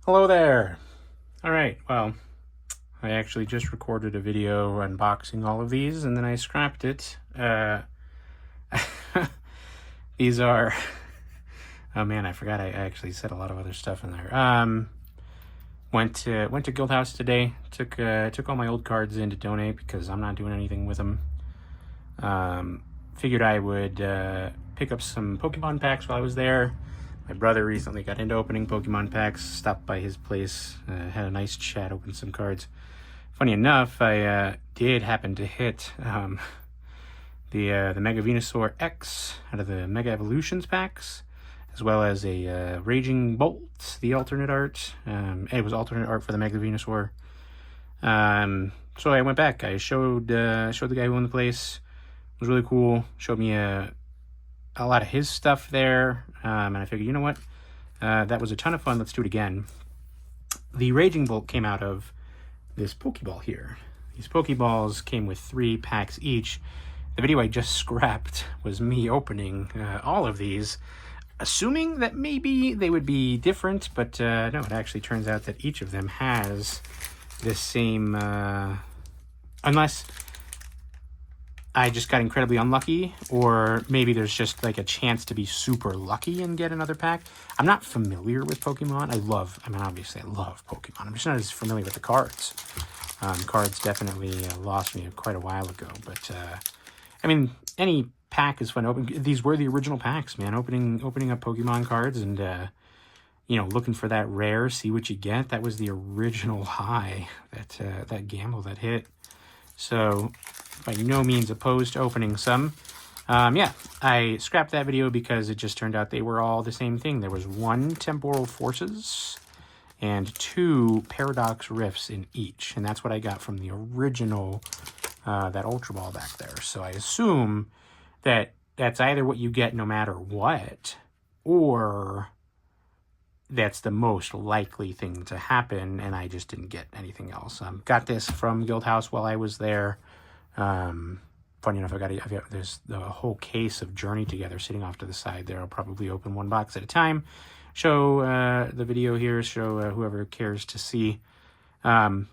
Hello there. All right, well, I actually just recorded a video unboxing all of these and then I scrapped it. These are, oh man, I forgot I actually said a lot of other stuff in there. Went to Guildhouse today. Took all my old cards in to donate because I'm not doing anything with them. Figured I would pick up some Pokemon packs while I was there. My brother recently got into opening Pokemon packs, stopped by his place, had a nice chat, opened some cards. Funny enough, I did happen to hit the Mega Venusaur X out of the Mega Evolutions packs, as well as a Raging Bolt, the alternate art. It was alternate art for the Mega Venusaur. So I went back. I showed the guy who owned the place. It was really cool. Showed me a lot of his stuff there, and I figured, you know what? That was a ton of fun. Let's do it again. The Raging Bolt came out of this Pokéball here. These Pokéballs came with 3 packs each. The video I just scrapped was me opening all of these, assuming that maybe they would be different, but no, it actually turns out that each of them has this same, unless I just got incredibly unlucky, or maybe there's just like a chance to be super lucky and get another pack. I'm not familiar with Pokemon. Obviously I love Pokemon. I'm just not as familiar with the cards. Cards definitely lost me quite a while ago, but I mean, any pack is fun to open. These were the original packs, man. Opening up Pokemon cards and looking for that rare, see what you get. That was the original high, that gamble that hit. So, by no means opposed to opening some. Yeah, I scrapped that video because it just turned out they were all the same thing. There was 1 Temporal Forces and 2 Paradox Rifts in each. And that's what I got from the original, that Ultra Ball back there. So I assume that that's either what you get no matter what, or that's the most likely thing to happen, and I just didn't get anything else. Got this from Guildhouse while I was there. Funny enough, there's the whole case of Journey Together sitting off to the side there. I'll probably open 1 box at a time. Show the video here, show whoever cares to see. Got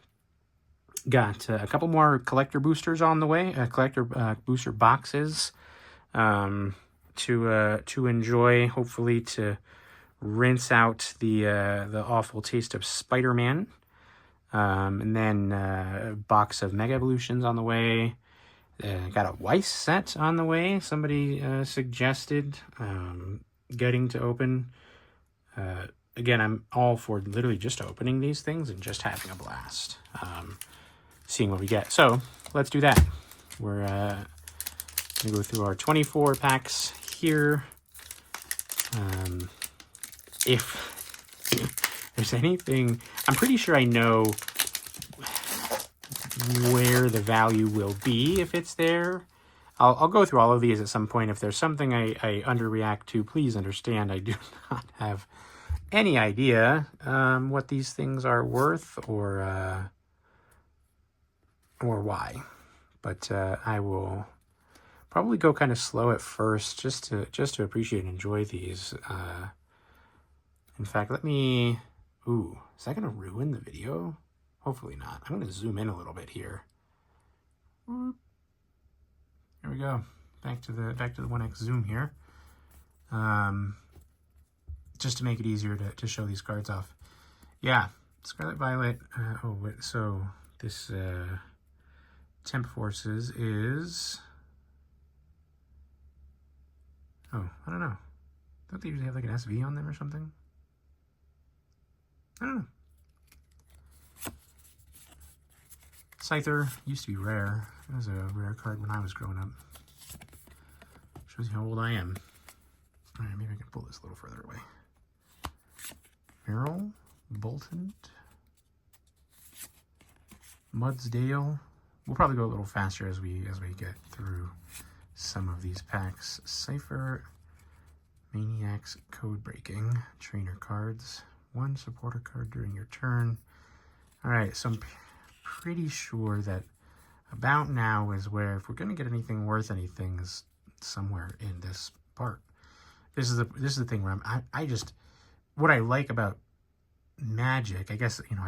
a couple more collector boosters on the way, collector booster boxes to enjoy, hopefully to rinse out the awful taste of Spider-Man. And then a box of Mega Evolutions on the way. Got a Weiss set on the way. Somebody suggested getting to open. Again, I'm all for literally just opening these things and just having a blast. Seeing what we get. So, let's do that. We're going to go through our 24 packs here. If there's anything, I'm pretty sure I know where the value will be if it's there. I'll go through all of these at some point. If there's something I underreact to, please understand I do not have any idea what these things are worth or why. But I will probably go kind of slow at first just to appreciate and enjoy these. In fact, let me... Ooh, is that going to ruin the video? Hopefully not. I'm going to zoom in a little bit here. Here we go. Back to the 1x zoom here. Just to make it easier to show these cards off. Yeah, Scarlet Violet. So this Temp Forces is... Oh, I don't know. Don't they usually have like an SV on them or something? I don't know. Scyther used to be rare. It was a rare card when I was growing up. Shows you how old I am. Alright, maybe I can pull this a little further away. Meryl, Bolton, Mudsdale. We'll probably go a little faster as we get through some of these packs. Cypher, Maniacs, Code Breaking, Trainer cards. 1 supporter card during your turn. Alright, so I'm pretty sure that about now is where, if we're going to get anything worth anything, is somewhere in this part. This is the thing where I just, what I like about Magic, I guess, you know,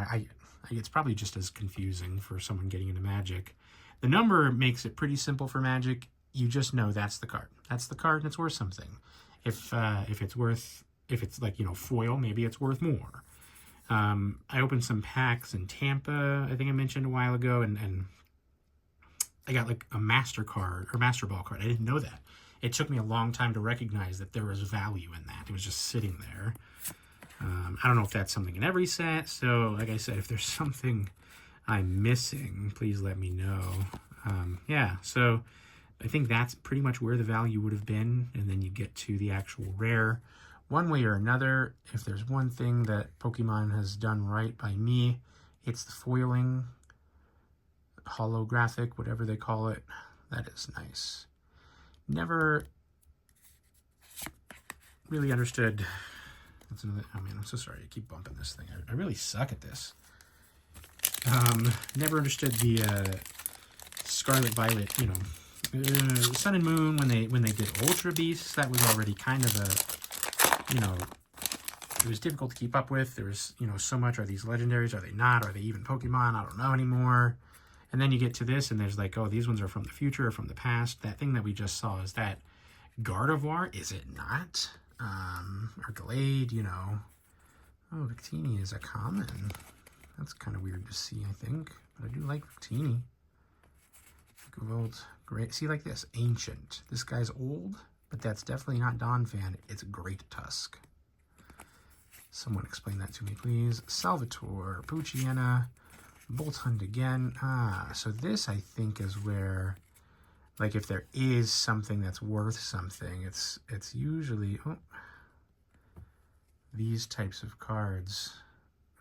it's probably just as confusing for someone getting into Magic. The number makes it pretty simple for Magic. You just know that's the card. That's the card and it's worth something. If it's like, you know, foil, maybe it's worth more. I opened some packs in Tampa, I think I mentioned a while ago, and I got like a Master card, or Master Ball card. I didn't know that. It took me a long time to recognize that there was value in that. It was just sitting there. I don't know if that's something in every set, so like I said, if there's something I'm missing, please let me know. Yeah, so I think that's pretty much where the value would have been, and then you get to the actual rare. One way or another, if there's one thing that Pokemon has done right by me, it's the foiling, holographic, whatever they call it. That is nice. Never really understood. That's another, oh man, I'm so sorry. I keep bumping this thing. I really suck at this. Never understood the Scarlet Violet, you know, Sun and Moon when they did Ultra Beasts. That was already kind of a, you know, it was difficult to keep up with. There was, you know, so much. Are these legendaries? Are they not? Are they even Pokemon? I don't know anymore. And then you get to this, and there's like, oh, these ones are from the future or from the past. That thing that we just saw, is that Gardevoir? Is it not? Or Glade, you know. Oh, Victini is a common. That's kind of weird to see, I think. But I do like Victini. Gold, great. See, like this, Ancient. This guy's old, but that's definitely not Donphan. It's Great Tusk. Someone explain that to me, please. Salvatore, Poochyena, Boltund again. Ah, so this, I think, is where, like, if there is something that's worth something, it's usually, oh, these types of cards.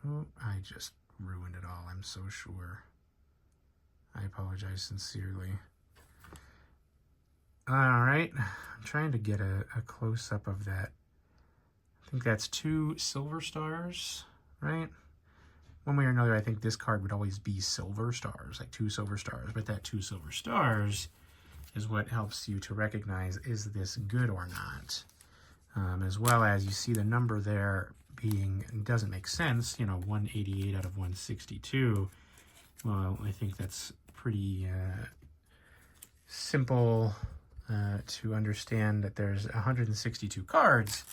Oh, I just ruined it all, I'm so sure. I apologize sincerely. Alright, I'm trying to get a close-up of that. I think that's 2 silver stars, right? One way or another, I think this card would always be silver stars, like 2 silver stars. But that 2 silver stars is what helps you to recognize, is this good or not? As well as you see the number there being, doesn't make sense, you know, 188 out of 162. Well, I think that's pretty simple to understand that there's 162 cards,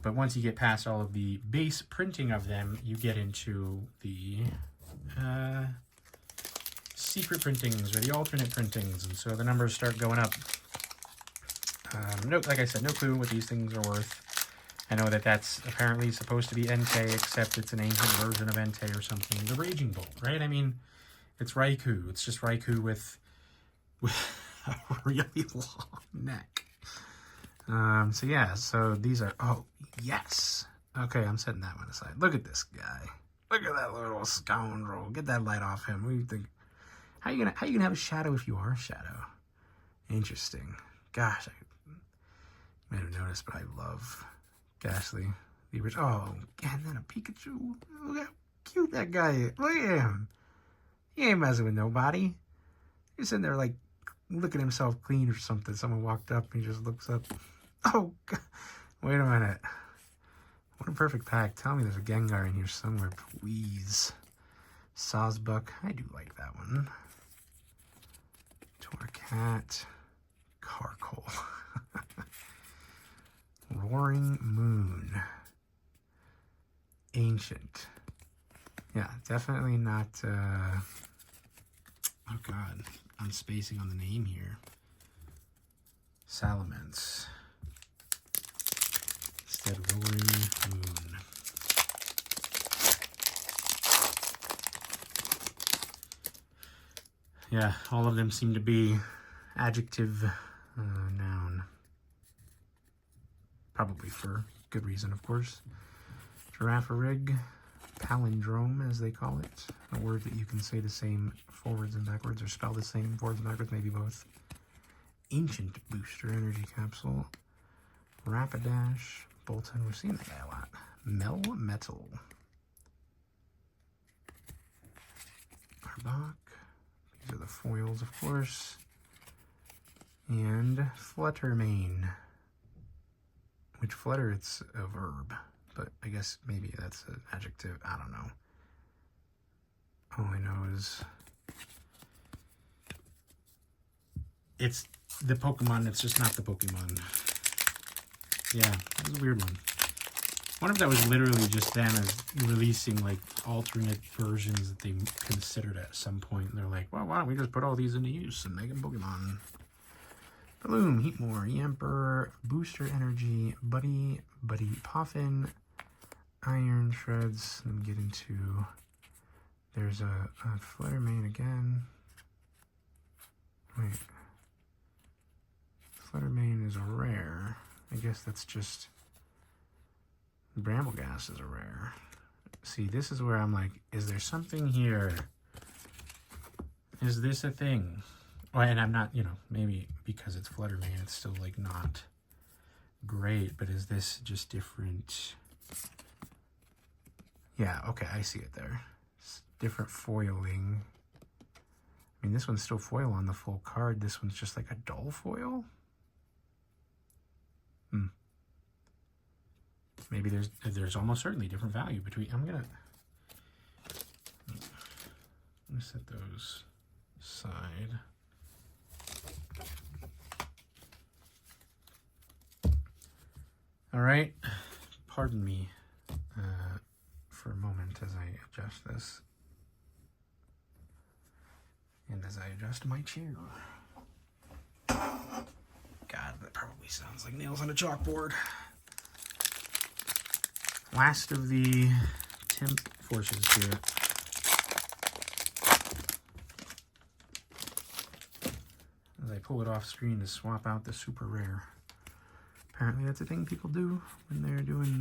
but once you get past all of the base printing of them, you get into the secret printings or the alternate printings, and so the numbers start going up. Like I said, no clue what these things are worth. I know that that's apparently supposed to be Entei, except it's an ancient version of Entei or something. The Raging Bolt, right? I mean, it's Raikou. It's just Raikou with a really long neck. So yeah, so these are, oh, yes. Okay, I'm setting that one aside. Look at this guy. Look at that little scoundrel. Get that light off him. What do you think? How you gonna have a shadow if you are a shadow? Interesting. Gosh, you might have noticed, but I love Ghastly. The original. Oh, and then a Pikachu. Look how cute that guy is. Look at him. He ain't messing with nobody. He's sitting there like looking at himself clean or something. Someone walked up and he just looks up. Oh, God. Wait a minute. What a perfect pack. Tell me there's a Gengar in here somewhere, please. Sawsbuck. I do like that one. Torcat. Carkol. Roaring Moon. Ancient. Yeah, definitely not, oh God, I'm spacing on the name here. Salamence. Instead, Roaring Moon. Yeah, all of them seem to be adjective noun. Probably for good reason, of course. Giraffarig. Palindrome, as they call it. A word that you can say the same forwards and backwards, or spell the same forwards and backwards, maybe both. Ancient Booster Energy Capsule. Rapidash. Boltund, we've seen that guy a lot. Melmetal. Arbok. These are the foils, of course. And Fluttermane. Which Flutter, it's a verb. but I guess maybe that's an adjective. I don't know. All I know is it's the Pokemon, it's just not the Pokemon. Yeah, that was a weird one. I wonder if that was literally just them as releasing like alternate versions that they considered at some point. And they're like, well, why don't we just put all these into use and make them Pokemon? Bloom, Heatmore, Emperor, Booster Energy, Buddy Puffin, Iron Shreds. Let me get into... There's a Fluttermane again. Wait. Fluttermane is a rare. I guess that's just... Brambleghast is a rare. See, this is where I'm like, is there something here? Is this a thing? Well, and I'm not, you know, maybe because it's Fluttermane, it's still like not great, but is this just different? Yeah, okay, I see it there. It's different foiling. I mean, this one's still foil on the full card. This one's just like a dull foil? Maybe there's almost certainly different value between... I'm gonna set those aside. All right, pardon me for a moment as I adjust this. And as I adjust my chair. God, that probably sounds like nails on a chalkboard. Last of the temp forces here. As I pull it off screen to swap out the super rare. Apparently that's a thing people do when they're doing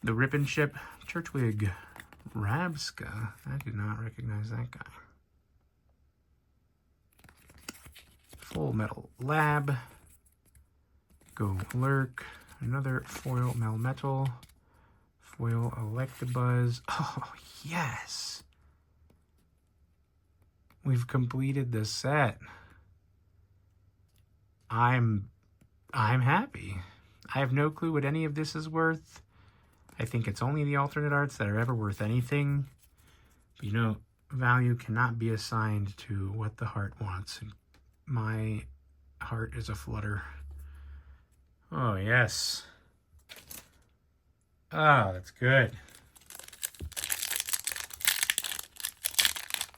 the rip and ship. Churchwig, Rabska. I did not recognize that guy. Full Metal Lab. Go Lurk. Another foil Melmetal. Foil Electabuzz. Oh, yes. We've completed the set. I'm happy. I have no clue what any of this is worth. I think it's only the alternate arts that are ever worth anything. But you know, value cannot be assigned to what the heart wants. My heart is a flutter. Oh, yes. Oh, that's good.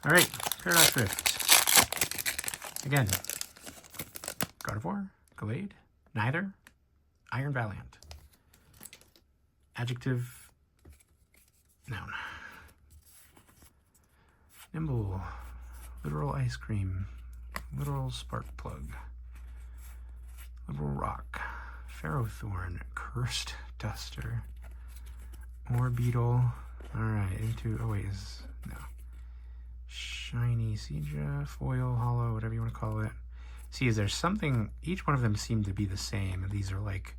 All right, Paradox Rift. Again, Gardevoir, Gallade, Neither, Iron Valiant. Adjective, noun. Nimble, literal ice cream, literal spark plug, literal rock, Ferrothorn, cursed duster, Orbeetle. All right, into, oh wait, no. Shiny Seadra, foil, hollow, whatever you want to call it. See, is there something, each one of them seem to be the same, and these are like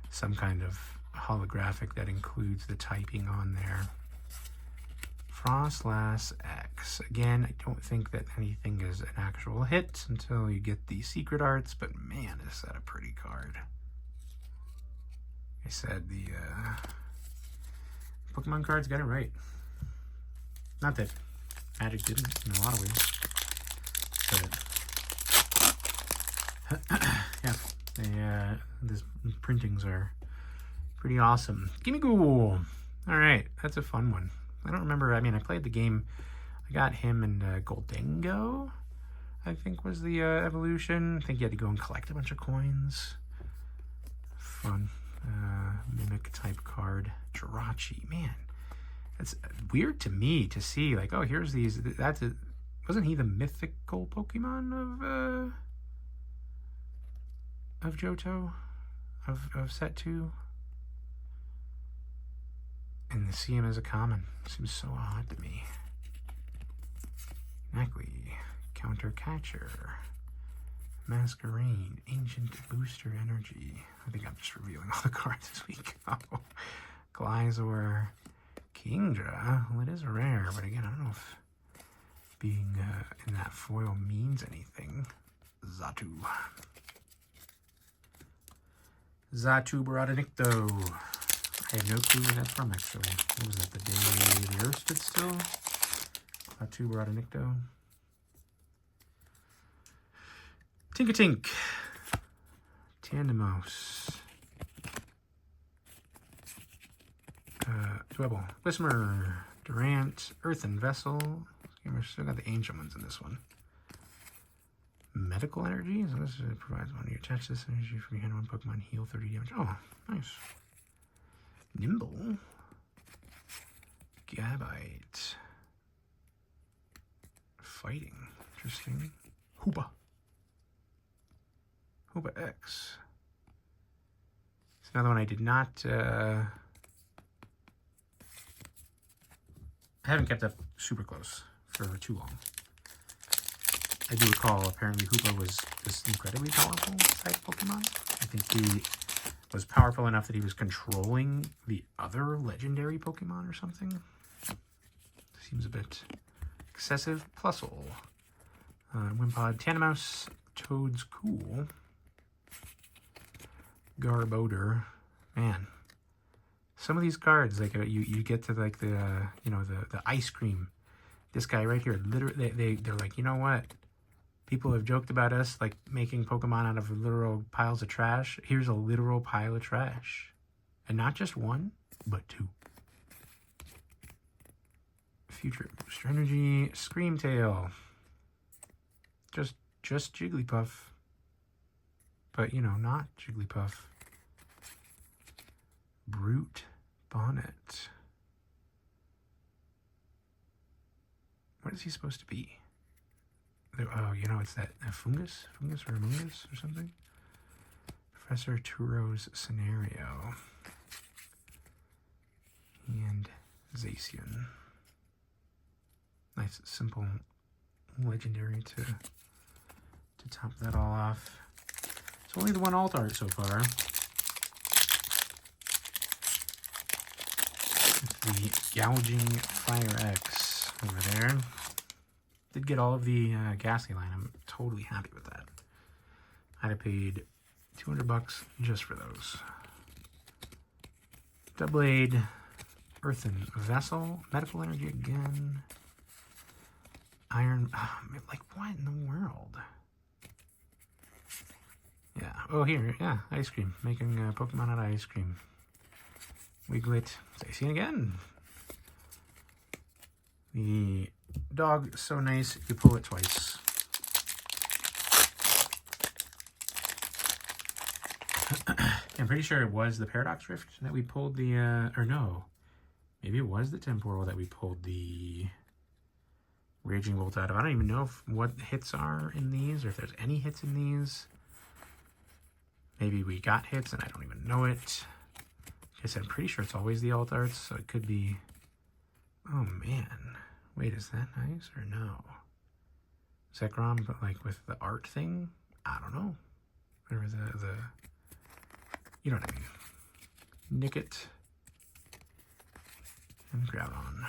some kind of holographic that includes the typing on there. Frostlass X. Again, I don't think that anything is an actual hit until you get the secret arts, but man, is that a pretty card. I said the Pokemon cards got it right. Not that Magic didn't in a lot of ways, but yeah, these printings are pretty awesome. Gimme Ghoul. All right, that's a fun one. I don't remember. I mean, I played the game. I got him and Goldengo, I think was the evolution. I think you had to go and collect a bunch of coins. Fun. Mimic type card. Jirachi. Man, that's weird to me to see. Like, oh, here's these. Wasn't he the mythical Pokemon of Johto? Of set 2? And to see him as a common seems so odd to me. Neckley, Counter Catcher, Masquerain, Ancient Booster Energy. I think I'm just revealing all the cards as we go. Glyzor, Kingdra. Well, it is rare, but again, I don't know if being in that foil means anything. Zatu. Zatu Baradonicto. I have no clue where that's from, actually. What was that, the day the Earth stood still? Klaatu brought a Nikto. Tinkatink. Tandemos. Dwebble. Whismer. Durant. Earthen Vessel. We've still got the ancient ones in this one. Medical energy. So this provides when you attach this energy from your hand, one Pokemon heal 30 damage. Oh, nice. Nimble. Gabite. Fighting. Interesting. Hoopa. Hoopa X. It's another one I did not... I haven't kept up super close for too long. I do recall apparently Hoopa was this incredibly powerful type Pokemon. I think he was powerful enough that he was controlling the other legendary Pokemon or something. Seems a bit excessive. Plusle. Wimpod. Tandemos. Toad's Cool. Garbodor. Man. Some of these cards, like you get to like the the ice cream. This guy right here, literally, they're like, you know what? People have joked about us like making Pokemon out of literal piles of trash. Here's a literal pile of trash, and not just one, but two. Future Booster Energy, Screamtail. Just Jigglypuff, but not Jigglypuff. Brute Bonnet. What is he supposed to be? Oh, it's that fungus or Amoongus or something. Professor Turo's Scenario. And Zacian. Nice, simple, legendary to top that all off. It's only the one alt art so far. The Gouging Fire X over there. Did get all of the Ghastly line. I'm totally happy with that. I'd have paid $200 just for those. Doublade, Earthen Vessel, Medical Energy again. Iron, like what in the world? Yeah, oh here, yeah, ice cream. Making Pokemon out of ice cream. Wiglet, Zacian again. The dog, so nice, you pull it twice. I'm pretty sure it was the Paradox Rift that we pulled the, or no, maybe it was the Temporal that we pulled the Raging Bolt out of. I don't even know what hits are in these, or if there's any hits in these. Maybe we got hits and I don't even know it. I said, I'm pretty sure it's always the alt arts, so it could be... Oh, man. Wait, is that nice or no? Zekrom, but like with the art thing? I don't know. Or the... You know what I mean. Nickit. And Groudon.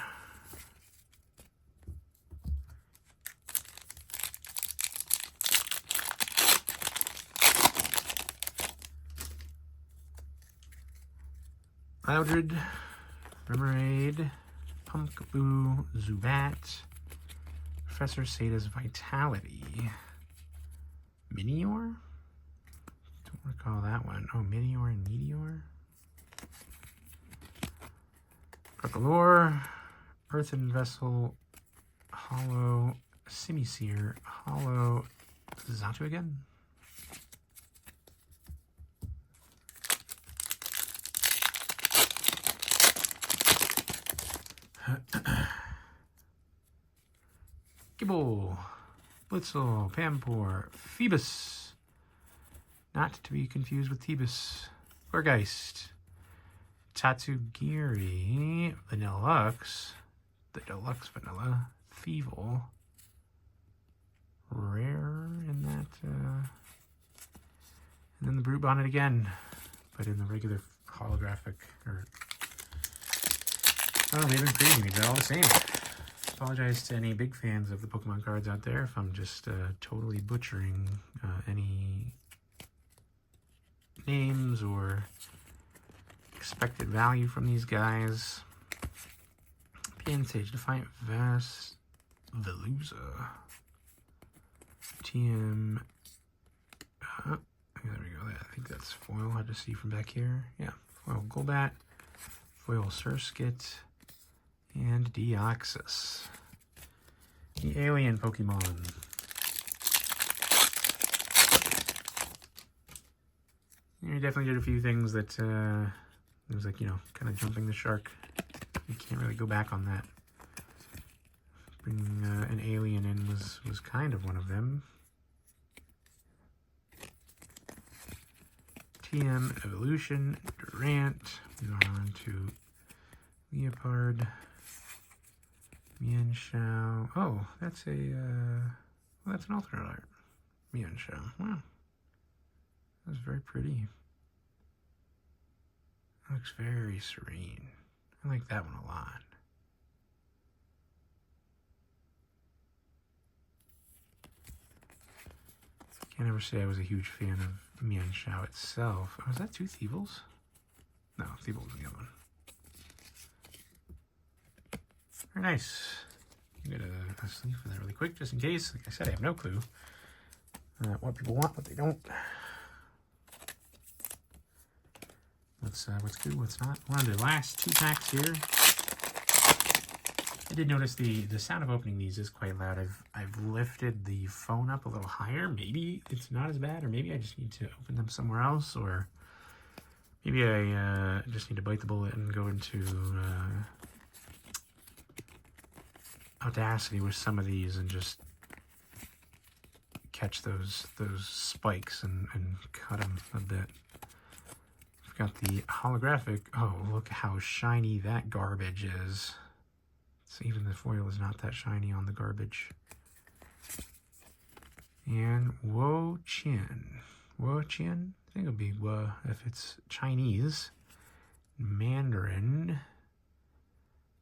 Loudred, Remoraid, Pumpkaboo, Zubat, Professor Sada's Vitality, Minior? Don't recall that one. Oh, Minior and Meteor. Crocolore, Earthen Vessel, Hollow, Simisear, Hollow, Zatu again. Gibble, Blitzel, Pampor, Phoebus, not to be confused with Thebus, Gorgeist, Tatsugiri, Vanillux, the Deluxe Vanilla, Thievul, Rare in that, and then the Brute Bonnet again, but in the regular holographic, or, oh, they've been creating me, they're all the same. Apologize to any big fans of the Pokemon cards out there if I'm just totally butchering any names or expected value from these guys. Pin Sage, Defiant Vest, Veluza, TM. There we go. I think that's foil. Hard to see from back here. Yeah, foil Golbat, foil Surskit, and Deoxys. The alien Pokemon. You definitely did a few things that it was like, you know, kind of jumping the shark. You can't really go back on that. Bringing an alien in was kind of one of them. TM, Evolution, Durant. We go on to Leopard, Mienshao. Oh, that's a well, that's an alternate art. Mienshao. Wow, that's very pretty. Looks very serene. I like that one a lot. Can't ever say I was a huge fan of Mienshao itself. Oh, is that two Thievals? No, Thievals was the other one. Very nice. I'm gonna get a sleeve for that really quick, just in case. Like I said, I have no clue what people want, what they don't. What's good, what's not. One of the last 2 packs here. I did notice the sound of opening these is quite loud. I've lifted the phone up a little higher. Maybe it's not as bad, or maybe I just need to open them somewhere else, or maybe I just need to bite the bullet and go into Audacity with some of these and just catch those spikes and cut them a bit. We've got the holographic. Oh, look how shiny that garbage is. So even the foil is not that shiny on the garbage. And Wo Qian. Wo Qian? I think it'll be Wo if it's Chinese. Mandarin.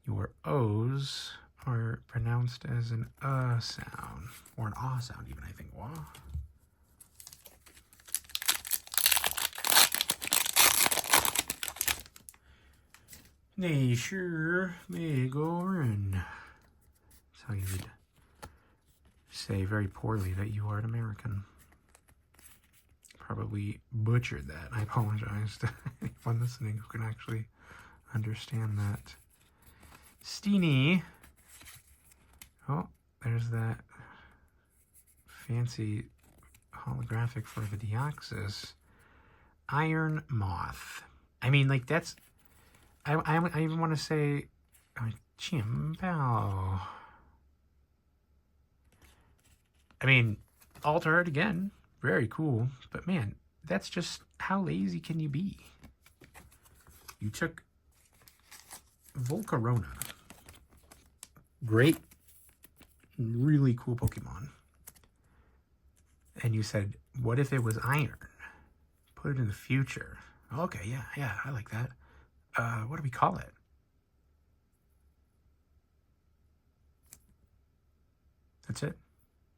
Your O's are pronounced as an sound. Or an sound even, I think. Wa. They sure may go in. That's how you would say very poorly that you are an American. Probably butchered that. I apologize to anyone listening who can actually understand that. Steenie. Oh, there's that fancy holographic for the Deoxys. Iron Moth. I mean, like, that's... I even want to say Chimpao. I mean, alter art again, very cool. But man, that's just, how lazy can you be? You took Volcarona, great, really cool Pokemon, and you said, what if it was iron? Put it in the future. Okay, yeah, I like that. What do we call it? That's it.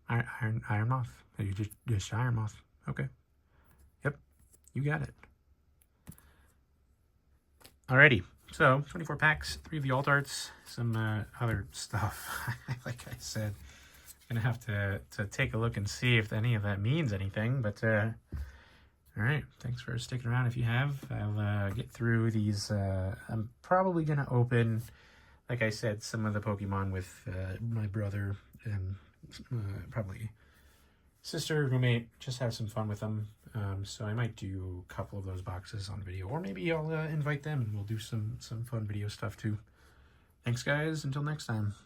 Iron Moth. You just Iron Moth. Okay. Yep. You got it. Alrighty. So 24 packs, 3 of the alt arts, some other stuff. Like I said, gonna have to take a look and see if any of that means anything. But all right, thanks for sticking around. If you have, I'll get through these. I'm probably going to open, like I said, some of the Pokemon with my brother and probably sister, roommate, just have some fun with them. So I might do a couple of those boxes on video, or maybe I'll invite them and we'll do some fun video stuff too. Thanks, guys. Until next time.